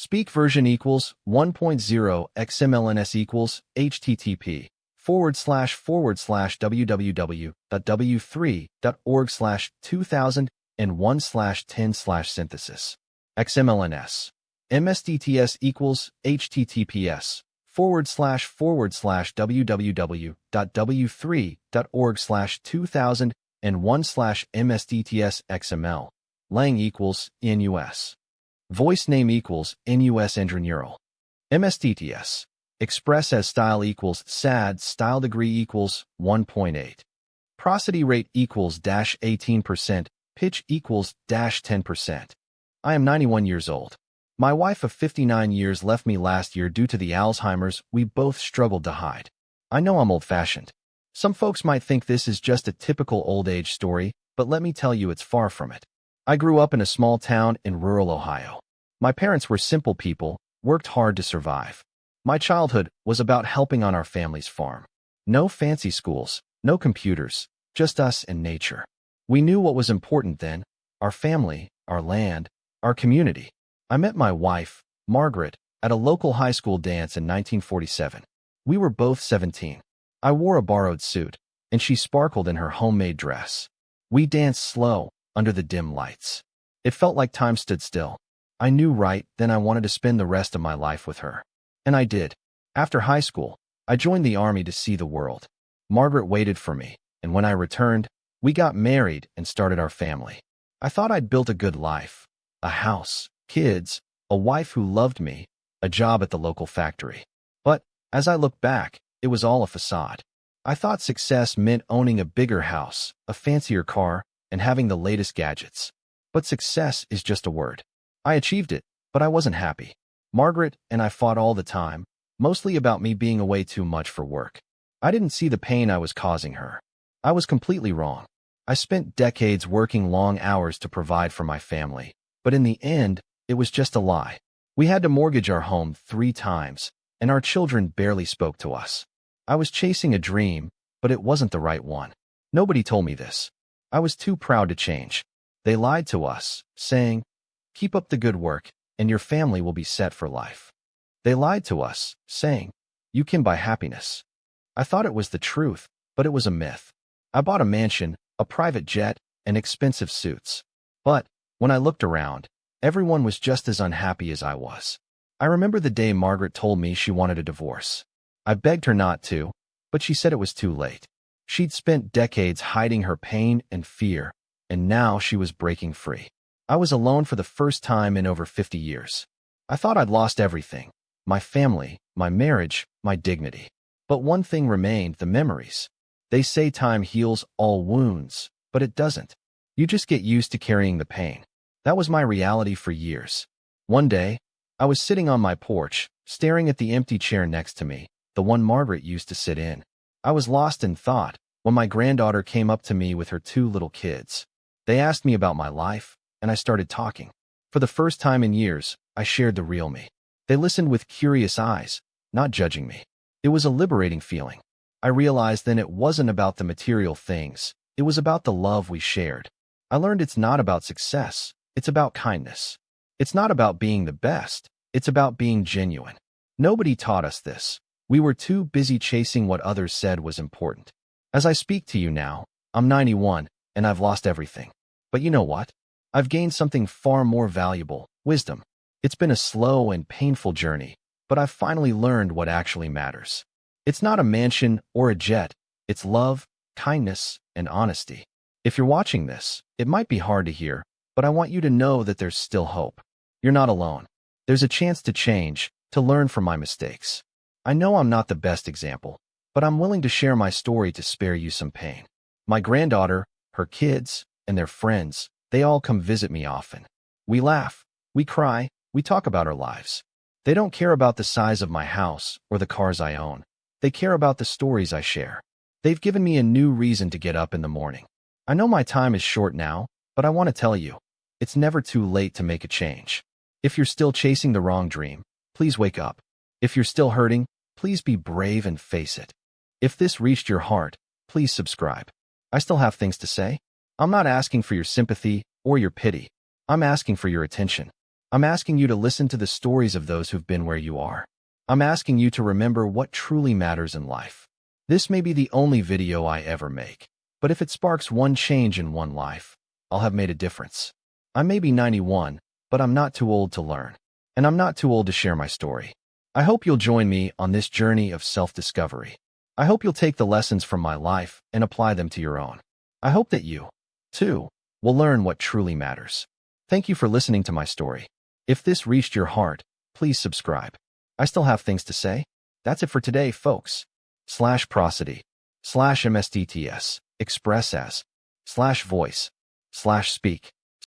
Speak version equals 1.0 XMLNS equals http://www.w3.org/2001/10/synthesis. XMLNS. MSDTS equals https://www.w3.org/2001/MSDTS Lang equals NUS. Voice name equals NUS Neural. MSDTS. Express as style equals SAD. Style degree equals 1.8. Prosody rate equals -18%. Pitch equals -10%. I am 91 years old. My wife of 59 years left me last year due to the Alzheimer's we both struggled to hide. I know I'm old-fashioned. Some folks might think this is just a typical old age story, but let me tell you it's far from it. I grew up in a small town in rural Ohio. My parents were simple people, worked hard to survive. My childhood was about helping on our family's farm. No fancy schools, no computers, just us and nature. We knew what was important then: our family, our land, our community. I met my wife, Margaret, at a local high school dance in 1947. We were both 17. I wore a borrowed suit, and she sparkled in her homemade dress. We danced slow, under the dim lights. It felt like time stood still. I knew right then I wanted to spend the rest of my life with her. And I did. After high school, I joined the army to see the world. Margaret waited for me, and when I returned, we got married and started our family. I thought I'd built a good life. A house, kids, a wife who loved me, a job at the local factory. But, as I look back, it was all a facade. I thought success meant owning a bigger house, a fancier car, and having the latest gadgets. But success is just a word. I achieved it, but I wasn't happy. Margaret and I fought all the time, mostly about me being away too much for work. I didn't see the pain I was causing her. I was completely wrong. I spent decades working long hours to provide for my family, but in the end, it was just a lie. We had to mortgage our home 3 times, and our children barely spoke to us. I was chasing a dream, but it wasn't the right one. Nobody told me this. I was too proud to change. They lied to us, saying, "Keep up the good work, and your family will be set for life." They lied to us, saying, "You can buy happiness." I thought it was the truth, but it was a myth. I bought a mansion, a private jet, and expensive suits. But, when I looked around, everyone was just as unhappy as I was. I remember the day Margaret told me she wanted a divorce. I begged her not to, but she said it was too late. She'd spent decades hiding her pain and fear, and now she was breaking free. I was alone for the first time in over 50 years. I thought I'd lost everything: my family, my marriage, my dignity. But one thing remained: the memories. They say time heals all wounds, but it doesn't. You just get used to carrying the pain. That was my reality for years. One day, I was sitting on my porch, staring at the empty chair next to me, the one Margaret used to sit in. I was lost in thought when my granddaughter came up to me with her 2 little kids. They asked me about my life, and I started talking. For the first time in years, I shared the real me. They listened with curious eyes, not judging me. It was a liberating feeling. I realized then it wasn't about the material things. It was about the love we shared. I learned it's not about success. It's about kindness. It's not about being the best. It's about being genuine. Nobody taught us this. We were too busy chasing what others said was important. As I speak to you now, I'm 91, and I've lost everything. But you know what? I've gained something far more valuable: wisdom. It's been a slow and painful journey, but I've finally learned what actually matters. It's not a mansion or a jet. It's love, kindness, and honesty. If you're watching this, it might be hard to hear, but I want you to know that there's still hope. You're not alone. There's a chance to change, to learn from my mistakes. I know I'm not the best example, but I'm willing to share my story to spare you some pain. My granddaughter, her kids, and their friends, they all come visit me often. We laugh, we cry, we talk about our lives. They don't care about the size of my house or the cars I own. They care about the stories I share. They've given me a new reason to get up in the morning. I know my time is short now, but I want to tell you, it's never too late to make a change. If you're still chasing the wrong dream, please wake up. If you're still hurting, please be brave and face it. If this reached your heart, please subscribe. I still have things to say. I'm not asking for your sympathy or your pity. I'm asking for your attention. I'm asking you to listen to the stories of those who've been where you are. I'm asking you to remember what truly matters in life. This may be the only video I ever make, but if it sparks one change in one life, I'll have made a difference. I may be 91, but I'm not too old to learn, and I'm not too old to share my story. I hope you'll join me on this journey of self-discovery. I hope you'll take the lessons from my life and apply them to your own. I hope that you, too, will learn what truly matters. Thank you for listening to my story. If this reached your heart, please subscribe. I still have things to say. That's it for today, folks. /prosody, /mstts, express as, /voice, /speak.